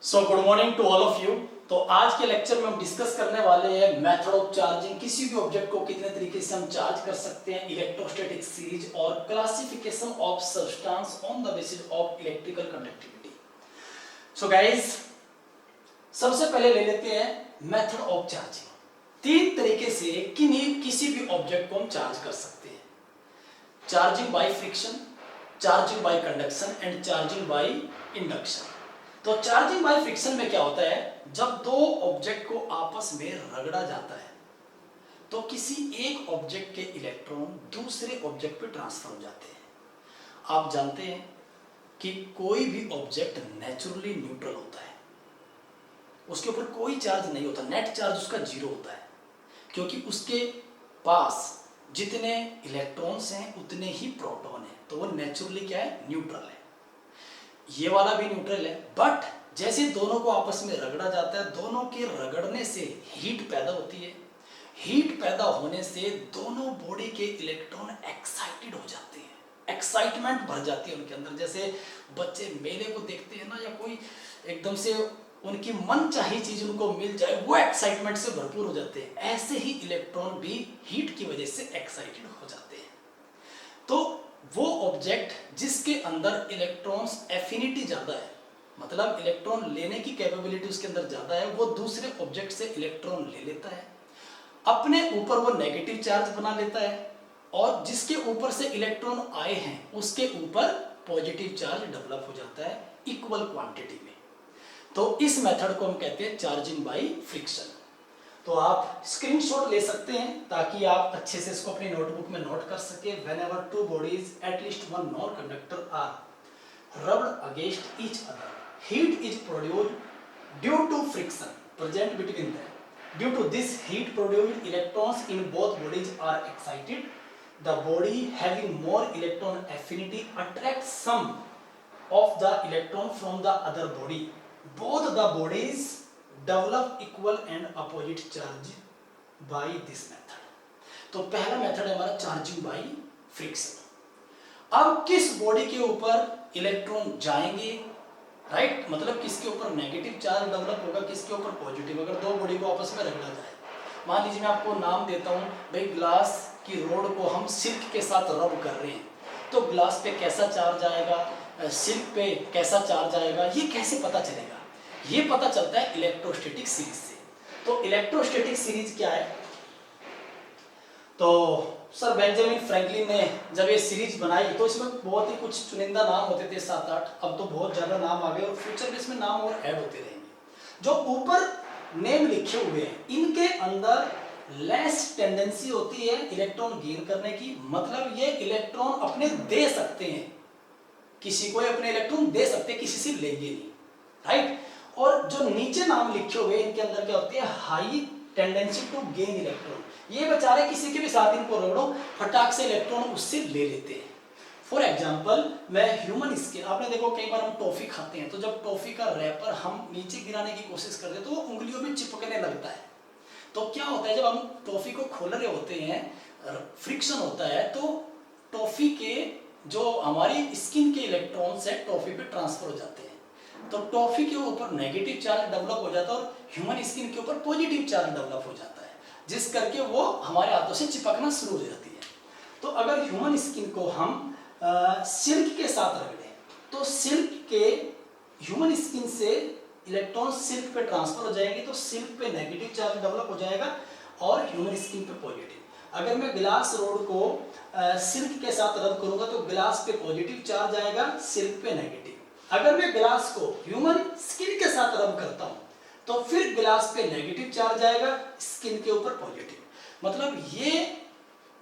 So good morning to all of you. तो आज के लेक्चर में हम डिस्कस करने वाले हैं मेथड ऑफ चार्जिंग। किसी भी ऑब्जेक्ट को कितने तरीके से हम चार्ज कर सकते हैं, इलेक्ट्रोस्टैटिक सीरीज और classification of substance on the basis of electrical conductivity. So guys, सबसे पहले ले लेते हैं मेथड ऑफ चार्जिंग। तीन तरीके से किसी भी ऑब्जेक्ट को हम चार्ज कर सकते हैं: charging by friction, charging by conduction and charging by induction. तो चार्जिंग बाय फ्रिक्शन में क्या होता है, जब दो ऑब्जेक्ट को आपस में रगड़ा जाता है तो किसी एक ऑब्जेक्ट के इलेक्ट्रॉन दूसरे ऑब्जेक्ट पे ट्रांसफर हो जाते हैं। आप जानते हैं कि कोई भी ऑब्जेक्ट नेचुरली न्यूट्रल होता है, उसके ऊपर कोई चार्ज नहीं होता, नेट चार्ज उसका जीरो होता है, क्योंकि उसके पास जितने इलेक्ट्रॉन्स हैं उतने ही प्रोटॉन हैं। तो वो नेचुरली क्या है, न्यूट्रल है। ये वाला भी न्यूट्रल है, बट जैसे दोनों को आपस में रगड़ा जाता है, दोनों के रगड़ने से हीट पैदा होती है। हीट पैदा होने से दोनों बॉडी के इलेक्ट्रॉन एक्साइटेड हो जाते हैं, एक्साइटमेंट भर जाती है उनके अंदर। जैसे बच्चे मेले को देखते हैं ना, या कोई एकदम से उनकी मन चाही चीज उनको मिल जाए, वो एक्साइटमेंट से भरपूर हो जाते हैं। ऐसे ही इलेक्ट्रॉन भी हीट की वजह से एक्साइटेड हो जाते हैं। तो वो ऑब्जेक्ट जिसके अंदर इलेक्ट्रॉन्स एफिनिटी ज्यादा है, मतलब इलेक्ट्रॉन लेने की कैपेबिलिटी उसके अंदर ज्यादा है, वो दूसरे ऑब्जेक्ट से इलेक्ट्रॉन ले लेता है, अपने ऊपर वो नेगेटिव चार्ज बना लेता है, और जिसके ऊपर से इलेक्ट्रॉन आए हैं उसके ऊपर पॉजिटिव चार्ज डेवलप हो जाता है इक्वल क्वांटिटी में। तो इस मेथड को हम कहते हैं चार्जिंग बाय फ्रिक्शन। तो आप स्क्रीनशॉट ले सकते हैं ताकि आप अच्छे से इसको अपनी नोटबुक में नोट कर सके। Whenever two bodies, at least one non-conductor are rubbed against each other, heat is produced due to friction present between them. Due to this heat produced, electrons in both bodies are excited. The body having more electron affinity attracts some of the electron from the other body. Both the bodies develop equal and opposite charge by this method. तो पहला method है हमारा charging by friction. अब किस body के ऊपर electron जाएंगे, right, मतलब किसके ऊपर नेगेटिव चार्ज डेवलप होगा, किसके ऊपर पॉजिटिव। अगर दो बॉडी को आपस में रगड़ा जाए, मान लीजिए मैं आपको नाम देता हूं, भाई ग्लास की रोड को हम सिल्क के साथ रब कर रहे हैं, तो ग्लास पे कैसा चार्ज आएगा, सिल्क पे कैसा चार्ज आएगा, ये कैसे पता चलेगा? ये पता चलता है इलेक्ट्रोस्टैटिक सीरीज से। तो इलेक्ट्रोस्टैटिक सीरीज क्या है? तो सर बेंजामिन फ्रैंकलिन ने जब ये सीरीज बनाई तो इसमें बहुत ही कुछ चुनिंदा नाम होते थे, 7-8, अब तो बहुत ज्यादा नाम आ गए और फ्यूचर में इसमें नाम और ऐड होते रहेंगे। जो ऊपर नेम लिखे हुए हैं इनके अंदर लेस टेंडेंसी होती है इलेक्ट्रॉन गेन करने की, मतलब ये इलेक्ट्रॉन अपने दे सकते हैं, किसी को अपने इलेक्ट्रॉन दे सकते हैं, किसी से लेंगे नहीं, राइट। और जो नीचे नाम लिखे हुए इनके अंदर क्या होती है, high tendency to gain electron. ये बेचारे किसी के भी साथ इनको रगड़ो, फटाक से इलेक्ट्रॉन उससे ले लेते हैं। फॉर एग्जांपल, मैं ह्यूमन स्किन, आपने देखो कई बार हम टॉफी खाते हैं तो जब टॉफी का रैपर हम नीचे गिराने की कोशिश करते हैं तो वो उंगलियों में चिपकने लगता है। तो क्या होता है, जब हम टॉफी को खोल रहे होते हैं, फ्रिक्शन होता है, तो टॉफी के जो हमारी स्किन के इलेक्ट्रॉन्स है टॉफी पे ट्रांसफर हो जाते हैं। तो टॉफी के ऊपर नेगेटिव चार्ज डेवलप हो जाता है और ह्यूमन स्किन के ऊपर पॉजिटिव चार्ज डेवलप हो जाता है, जिस करके वो हमारे हाथों से चिपकना शुरू हो जाती है। तो अगर ह्यूमन स्किन को हम सिल्क के साथ रगड़े तो सिल्क के ह्यूमन स्किन से इलेक्ट्रॉन सिल्क पे ट्रांसफर हो जाएंगे, तो सिल्क पे नेगेटिव चार्ज डेवलप हो जाएगा और ह्यूमन स्किन पे पॉजिटिव। अगर मैं ग्लास रोड को सिल्क के साथ रब करूंगा तो ग्लास पे पॉजिटिव चार्ज आएगा, सिल्क पे नेगेटिव। अगर मैं ग्लास को ह्यूमन स्किन के साथ रब करता हूं तो फिर ग्लास पे नेगेटिव चार्ज आएगा, स्किन के ऊपर पॉजिटिव। मतलब ये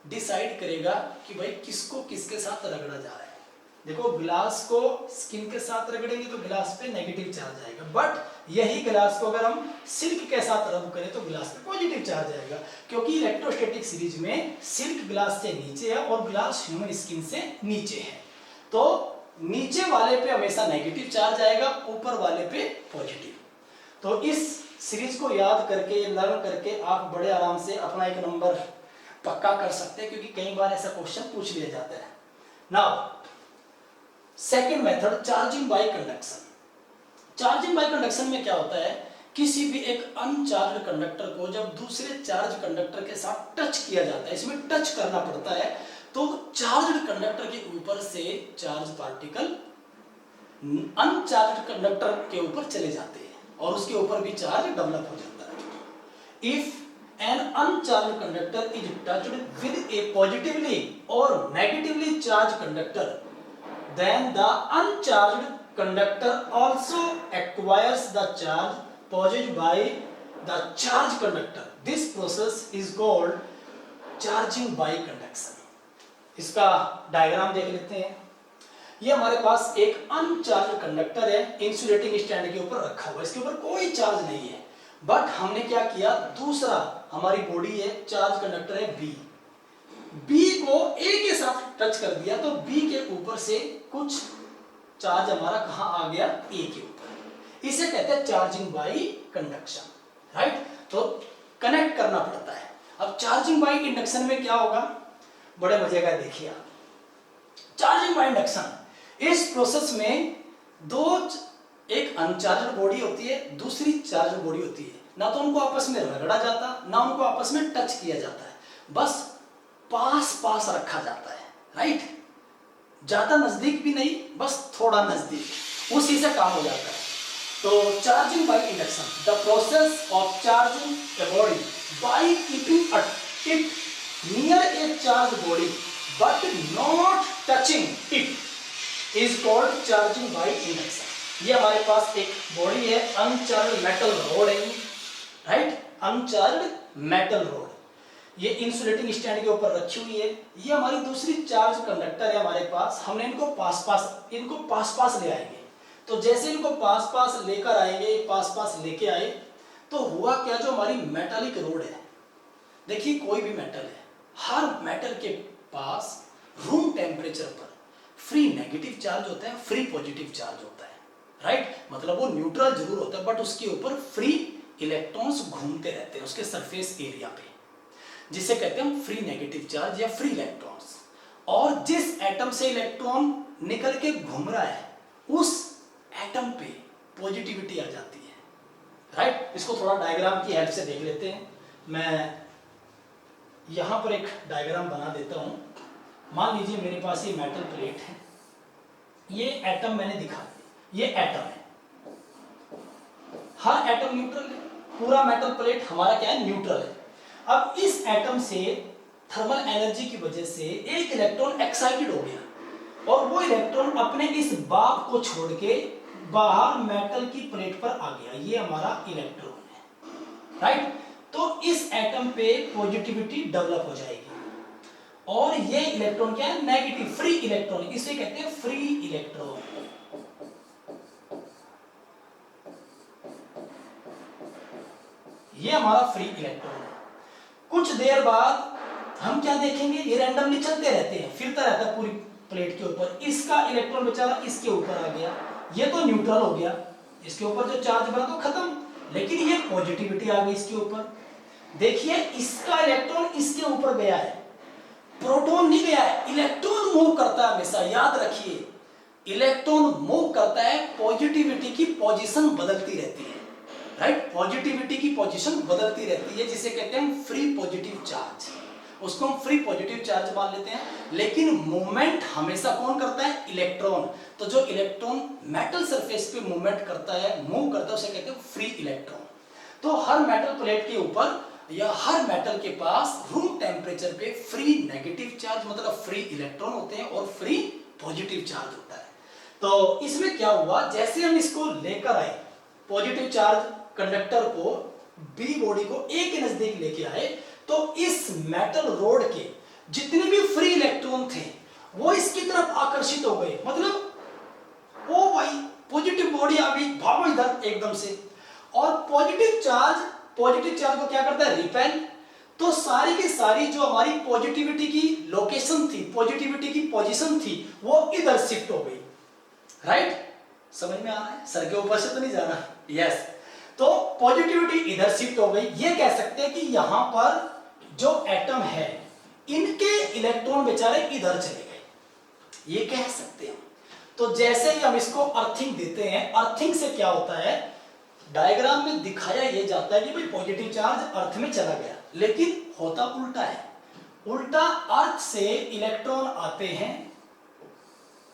डिसाइड करेगा कि भाई किसको किसके साथ रगड़ा जा रहा है। देखो, ग्लास को स्किन के साथ रगड़ेंगे तो ग्लास पे नेगेटिव चार्ज आएगा, बट यही ग्लास को अगर हम सिल्क के साथ रब करें तो ग्लास पे पॉजिटिव चार्ज आएगा, क्योंकि इलेक्ट्रोस्टैटिक सीरीज में सिल्क ग्लास से नीचे है और ग्लास ह्यूमन स्किन से नीचे है। तो नीचे वाले पे हमेशा नेगेटिव चार्ज आएगा, ऊपर वाले पे पॉजिटिव। तो इस सीरीज को याद करके, लर्न करके आप बड़े आराम से अपना एक नंबर पक्का कर सकते हैं, क्योंकि कई बार ऐसा क्वेश्चन पूछ लिया जाता है। Now second method, charging by conduction. Charging by conduction में क्या होता है, किसी भी एक अनचार्ज कंडक्टर को जब दूसरे चार्ज कंडक्टर के साथ टच किया जाता है, इसमें टच करना पड़ता है, तो चार्ज कंडक्टर के ऊपर से चार्ज पार्टिकल अनचार्ज कंडक्टर के ऊपर चले जाते हैं और उसके ऊपर भी चार्ज डेवलप हो जाता है। If an uncharged conductor is touched with a positively or negatively charged conductor, then the uncharged conductor also acquires the charge possessed by the charged conductor. This process is called charging by conduction. इसका diagram देख लेते हैं। ये हमारे पास एक अनचार्ज conductor है, insulating stand के ऊपर रखा हुआ है, इसके ऊपर कोई चार्ज नहीं है, बट हमने क्या किया, दूसरा हमारी बॉडी है, चार्ज कंडक्टर है बी को ए के साथ टच कर दिया, तो बी के ऊपर से कुछ चार्ज हमारा कहां आ गया, ए के ऊपर। इसे कहते हैं चार्जिंग बाय कंडक्शन, राइट। तो कनेक्ट करना पड़ता है। अब चार्जिंग बाय इंडक्शन में क्या होगा, बड़े मजे का देखिए आप। चार्जिंग बाय इंडक्शन, इस प्रोसेस में एक अनचार्ज बॉडी होती है, दूसरी चार्ज बॉडी होती है, ना तो उनको आपस में रगड़ा जाता, ना उनको आपस में टच किया जाता है, बस पास रखा जाता है, राइट। ज्यादा नजदीक भी नहीं, बस थोड़ा नजदीक, उसी से काम हो जाता है। तो charging by induction, the process of charging a body by keeping it near A charge body but not touching it is called charging by induction. ये हमारे पास एक बॉडी है, अनचार्ज मेटल रोड है, राइट, अनचार्ज मेटल रोड, ये insulating stand के ऊपर रखी हुई है। ये हमारी दूसरी चार्ज कंडक्टर है हमारे पास, हमने इनको पास ले आएंगे। तो जैसे इनको पास लेकर आएंगे, पास लेके आए, तो हुआ क्या, जो हमारी मेटालिक रोड है, देखिए कोई भी मेटल है, हर मेटल के पास रूम टेम्परेचर पर फ्री नेगेटिव चार्ज होता है, फ्री पॉजिटिव चार्ज होता है, राइट। मतलब वो न्यूट्रल जरूर होता है, बट उसके ऊपर फ्री इलेक्ट्रॉन्स घूमते रहते हैं उसके सरफेस एरिया पे, जिसे कहते हैं फ्री नेगेटिव चार्ज या फ्री इलेक्ट्रॉन्स। और जिस एटम से इलेक्ट्रॉन निकल के घूम रहा है, उस एटम पे पॉजिटिविटी आ जाती है, राइट। इसको थोड़ा डायग्राम की हेल्प से देख लेते हैं। मैं यहां पर एक डायग्राम बना देता हूं। मान लीजिए मेरे पास ये मेटल प्लेट है, ये एटम मैंने दिखा, ये एटम है, हर एटम न्यूट्रल है, पूरा मेटल प्लेट हमारा क्या है, न्यूट्रल है। अब इस एटम से थर्मल एनर्जी की वजह से एक इलेक्ट्रॉन एक्साइटेड हो गया और वो इलेक्ट्रॉन अपने इस बाप को छोड़ के बाहर मेटल की प्लेट पर आ गया, ये हमारा इलेक्ट्रॉन है, राइट। तो इस एटम पे पॉजिटिविटी डेवलप हो जाएगी और ये इलेक्ट्रॉन क्या है, नेगेटिव फ्री इलेक्ट्रॉन, इसे कहते हैं फ्री इलेक्ट्रॉन। ये हमारा फ्री इलेक्ट्रॉन है। कुछ देर बाद हम क्या देखेंगे, ये रैंडमली चलते रहते हैं, फिरता रहता है पूरी प्लेट के ऊपर। इसका इलेक्ट्रॉन बेचारा इसके ऊपर आ गया, ये तो न्यूट्रल हो गया, इसके ऊपर जो चार्ज बना तो खत्म, लेकिन ये पॉजिटिविटी आ गई इसके ऊपर। देखिए इसका इलेक्ट्रॉन इसके ऊपर गया है, प्रोटॉन नहीं गया है, इलेक्ट्रॉन मूव करता है हमेशा, याद रखिए इलेक्ट्रॉन मूव करता है, पॉजिटिविटी की पोजीशन बदलती रहती है, राइट। पॉजिटिविटी की पोजीशन बदलती रहती है, जिसे कहते हैं फ्री पॉजिटिव चार्ज, उसको हम फ्री पॉजिटिव चार्ज मान लेते हैं। लेकिन मूवमेंट हमेशा कौन करता है, इलेक्ट्रॉन। तो जो इलेक्ट्रॉन मेटल सरफेस पे मूवमेंट करता है, मूव करता है, उसे कहते हैं फ्री इलेक्ट्रॉन। तो हर मेटल प्लेट के ऊपर या हर मेटल के पास रूम टेम्परेचर पे फ्री नेगेटिव चार्ज मतलब फ्री इलेक्ट्रॉन होते हैं और फ्री पॉजिटिव चार्ज होता है। तो इसमें क्या हुआ, जैसे हम इसको लेकर आए, पॉजिटिव चार्ज कंडक्टर को बी बॉडी को ए के नजदीक लेके आए, तो इस मेटल रोड के जितने भी फ्री इलेक्ट्रॉन थे वो इसकी तरफ आकर्षित हो गए, मतलब ओ भाई पॉजिटिव बॉडी आ गई, भागो इधर एकदम से। और पॉजिटिव चार्ज को क्या करता है, रिपेल। तो सारी की सारी जो हमारी पॉजिटिविटी की लोकेशन थी, पॉजिटिविटी की पोजीशन थी, वो इधर शिफ्ट हो गई, राइट। समझ में आ रहा है, सर के ऊपर से तो नहीं जा रहा, यस। तो पॉजिटिविटी इधर शिफ्ट हो गई। ये कह सकते हैं कि यहां पर जो एटम है इनके इलेक्ट्रॉन बेचारे इधर चले गए, ये कह सकते हैं। तो जैसे ही हम इसको अर्थिंग देते हैं, अर्थिंग से क्या होता है, डायग्राम में दिखाया यह जाता है कि भाई पॉजिटिव चार्ज अर्थ में चला गया, लेकिन होता उल्टा है। उल्टा, अर्थ से इलेक्ट्रॉन आते हैं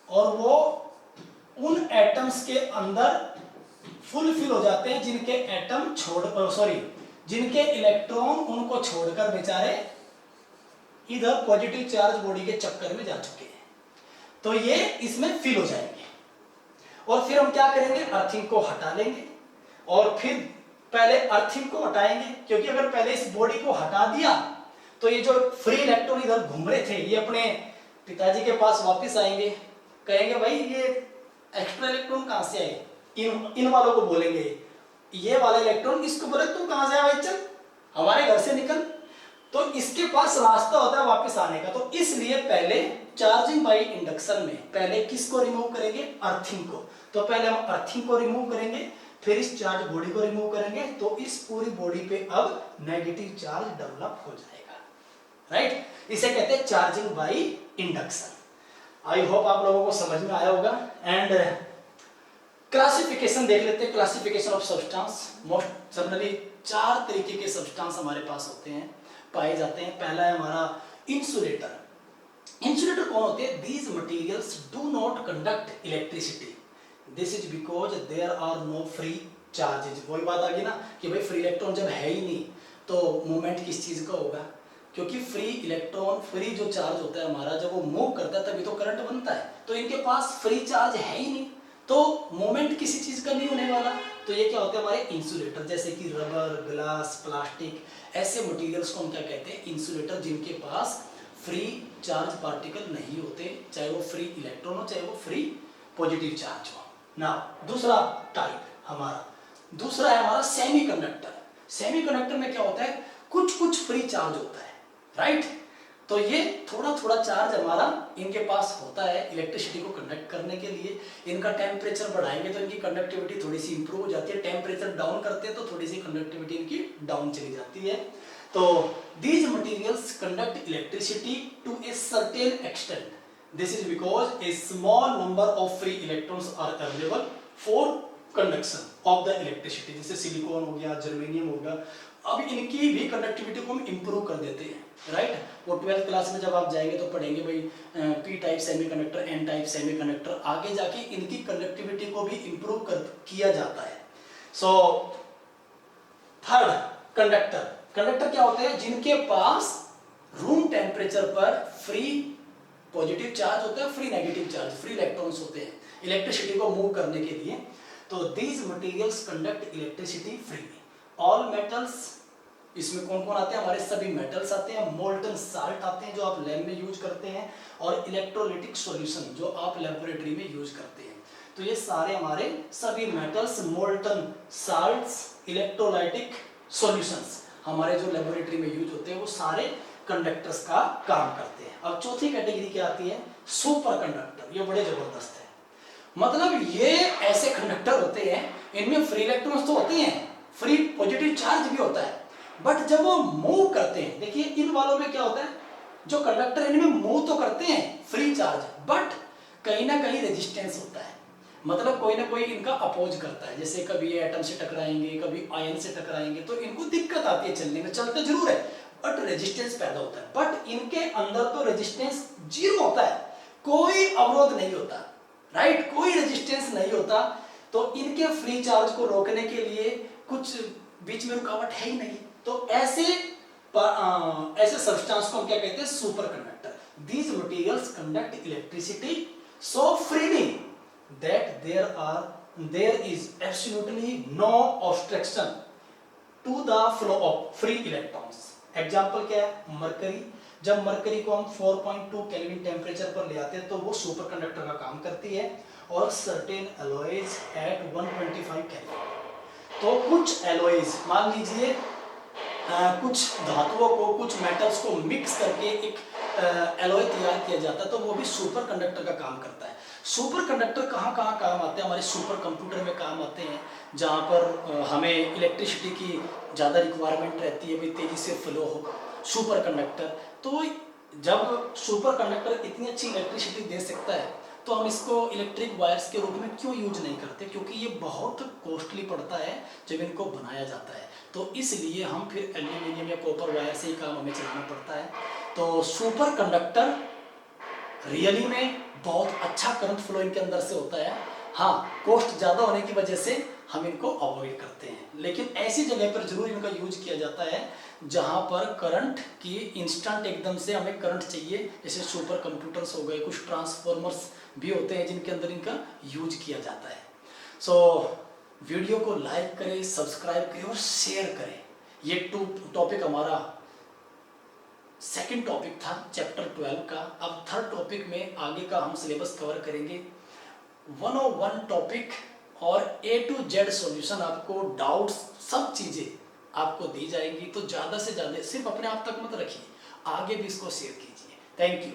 और वो उन एटम्स के अंदर फुलफिल हो जाते हैं जिनके एटम जिनके इलेक्ट्रॉन उनको छोड़कर बेचारे इधर पॉजिटिव चार्ज बॉडी के चक्कर में जा चुके हैं, तो ये इसमें फिल हो जाएंगे। और फिर हम क्या करेंगे, अर्थिंग को हटा लेंगे और फिर पहले अर्थिंग को हटाएंगे, क्योंकि अगर पहले इस बॉडी को हटा दिया तो ये जो फ्री इलेक्ट्रॉन इधर घूम रहे थे ये अपने पिताजी के पास वापस आएंगे, कहेंगे भाई ये एक्स्ट्रा इलेक्ट्रॉन कहां से आए, इन वालों को बोलेंगे, ये वाला इलेक्ट्रॉन इसको बोले तू कहां से आया भाई, चल हमारे घर से निकल। तो इसके पास रास्ता होता है वापस आने का। तो इसलिए पहले चार्जिंग बाय इंडक्शन में पहले किसको रिमूव करेंगे, अर्थिंग को। तो पहले हम अर्थिंग को रिमूव करेंगे, फिर इस चार्ज बॉडी को रिमूव करेंगे, तो इस पूरी बॉडी पे अब नेगेटिव चार्ज डेवलप हो जाएगा, राइट। इसे कहते हैं charging by induction. I hope आप लोगों को समझ में आया होगा। एंड क्लासिफिकेशन देख लेते हैं, classification of substance. Most generally 4 तरीके के सब्सटेंस हमारे पास होते हैं, पाए जाते हैं। पहला है हमारा इंसुलेटर। इंसुलेटर कौन होते हैं, these materials do not conduct electricity, this is because there are no free charges. वही बात आ गई ना कि भाई फ्री इलेक्ट्रॉन जब है ही नहीं तो मूवमेंट किस चीज का होगा, क्योंकि फ्री इलेक्ट्रॉन, फ्री जो चार्ज होता है हमारा, जब वो मूव करता है तभी तो करंट बनता है। तो इनके पास फ्री चार्ज है ही नहीं, तो मूवमेंट किसी चीज का नहीं होने वाला। तो ये क्या होते हैं हमारे इंसुलेटर, जैसे कि रबर, ग्लास, प्लास्टिक, ऐसे मटेरियल्स को हम क्या कहते हैं, इंसुलेटर, जिनके पास फ्री चार्ज पार्टिकल नहीं होते, चाहे वो फ्री इलेक्ट्रॉन हो चाहे वो फ्री पॉजिटिव चार्ज हो ना। दूसरा टाइप हमारा, दूसरा है हमारा सेमीकंडक्टर। सेमीकंडक्टर में क्या होता है, कुछ कुछ फ्री चार्ज होता है, राइट। तो ये थोड़ा थोड़ा चार्ज हमारा इनके पास होता है इलेक्ट्रिसिटी को कंडक्ट करने के लिए। इनका टेम्परेचर बढ़ाएंगे तो इनकी कंडक्टिविटी थोड़ी सी इंप्रूव हो जाती है, टेम्परेचर डाउन करते हैं तो थोड़ी सी कंडक्टिविटी इनकी डाउन चली जाती है। तो these materials conduct electricity to a certain extent. This is because a small number of free electrons are available for conduction of the electricity. जैसे सिलिकॉन हो गया, जर्मेनियम हो गया, अब इनकी भी कंडक्टिविटी को हम इंप्रूव कर देते हैं, राइट। वो 12th क्लास में जब आप जाएंगे तो पढ़ेंगे भाई P type semiconductor, N type semiconductor, आगे जाके इनकी कंडक्टिविटी को भी इंप्रूव किया जाता है। So third, conductor. कंडक्टर क्या होते हैं, जिनके पास रूम टेम्परेचर पर फ्री पॉजिटिव चार्ज होता है, free negative charge, free electrons होते हैं इलेक्ट्रिसिटी को मूव करने के लिए। तो these materials conduct electricity freely. All metals, इसमें कौन कौन आते हैं, हमारे सभी मेटल्स आते हैं, मोल्टन साल्ट आते हैं जो आप लैब में यूज करते हैं, और इलेक्ट्रोलिटिक सॉल्यूशन जो आप लेबोरेटरी में यूज करते हैं। तो ये सारे हमारे सभी metals, molten salts, electrolytic solutions हमारे जो लेबोरेटरी में यूज होते हैं, वो सारे कंडक्टर्स का काम करते हैं। अब चौथी कैटेगरी क्या आती है, सुपर कंडक्टर। ये बड़े जबरदस्त है, मतलब ये ऐसे कंडक्टर होते हैं, इनमें फ्री इलेक्ट्रॉन्स तो होते हैं, फ्री पॉजिटिव चार्ज भी होता है, बट जब वो मूव करते हैं, देखिए इन वालों में क्या होता है, जो कंडक्टर इनमें मूव तो करते हैं फ्री चार्ज, बट कहीं ना कहीं रेजिस्टेंस होता है, मतलब कोई ना कोई इनका अपोज करता है। जैसे कभी ये एटम से टकराएंगे, कभी आयन से टकराएंगे, तो इनको दिक्कत आती है चलने में, चलते जरूर है बट रेजिस्टेंस पैदा होता है। बट इनके अंदर तो रेजिस्टेंस जीरो होता है, कोई अवरोध नहीं होता, राइट, कोई रेजिस्टेंस नहीं होता। तो इनके फ्री चार्ज को रोकने के लिए कुछ बीच में रुकावट है ही नहीं। तो ऐसे सब्सटेंस को हम क्या कहते हैं, super conductor. These materials conduct electricity so freely that there is absolutely no obstruction to the flow of free electrons. Example क्या है, मरकरी। जब मरकरी को हम 4.2 केल्विन टेम्परेचर पर ले आते हैं तो वो सुपर कंडक्टर का काम करती है, और सर्टेन एलॉयज एट 125 केल्विन। तो कुछ एलॉयज, मान लीजिए कुछ धातुओं को, कुछ मेटल्स को मिक्स करके एक एलॉय तैयार किया जाता है, तो वो भी सुपर कंडक्टर का काम करता है। सुपर कंडक्टर कहाँ कहाँ काम आते हैं, हमारे सुपर कंप्यूटर में काम आते हैं, जहाँ पर हमें इलेक्ट्रिसिटी की ज़्यादा रिक्वायरमेंट रहती है, भाई तेजी से फ्लो हो सुपर कंडक्टर। तो जब सुपर कंडक्टर इतनी अच्छी इलेक्ट्रिसिटी दे सकता है, तो हम इसको इलेक्ट्रिक वायर्स के रूप में क्यों यूज नहीं करते, क्योंकि ये बहुत कॉस्टली पड़ता है जब इनको बनाया जाता है, तो इसलिए हम फिर एल्यूमिनियम या कॉपर वायर से ही काम हमें चलाना पड़ता है। तो सुपर कंडक्टर रियली में बहुत अच्छा करंट फ्लो इनके अंदर से होता है। हाँ, कॉस्ट ज़्यादा होने की वजह से हम इनको अवॉइड करते हैं, लेकिन ऐसी जगह पर जरूर इनका यूज किया जाता है जहाँ पर करंट की इंस्टेंट एकदम से हमें करंट चाहिए, जैसे सुपर कंप्यूटर्स हो गए, कुछ ट्रांसफॉर्मर्स भी होते हैं जिनके अंदर इनका यूज किया जाता है। सो वीडियो को लाइक करें, सब्सक्राइब करें और शेयर करें। ये टॉपिक हमारा सेकंड टॉपिक था चैप्टर 12 का। अब थर्ड टॉपिक में आगे का हम सिलेबस कवर करेंगे। 101 टॉपिक और A to Z सॉल्यूशन, आपको डाउट्स सब चीज़ें आपको दी जाएंगी। तो ज़्यादा से ज़्यादा सिर्फ अपने आप तक मत रखिए, आगे भी इसको शेयर कीजिए। Thank you.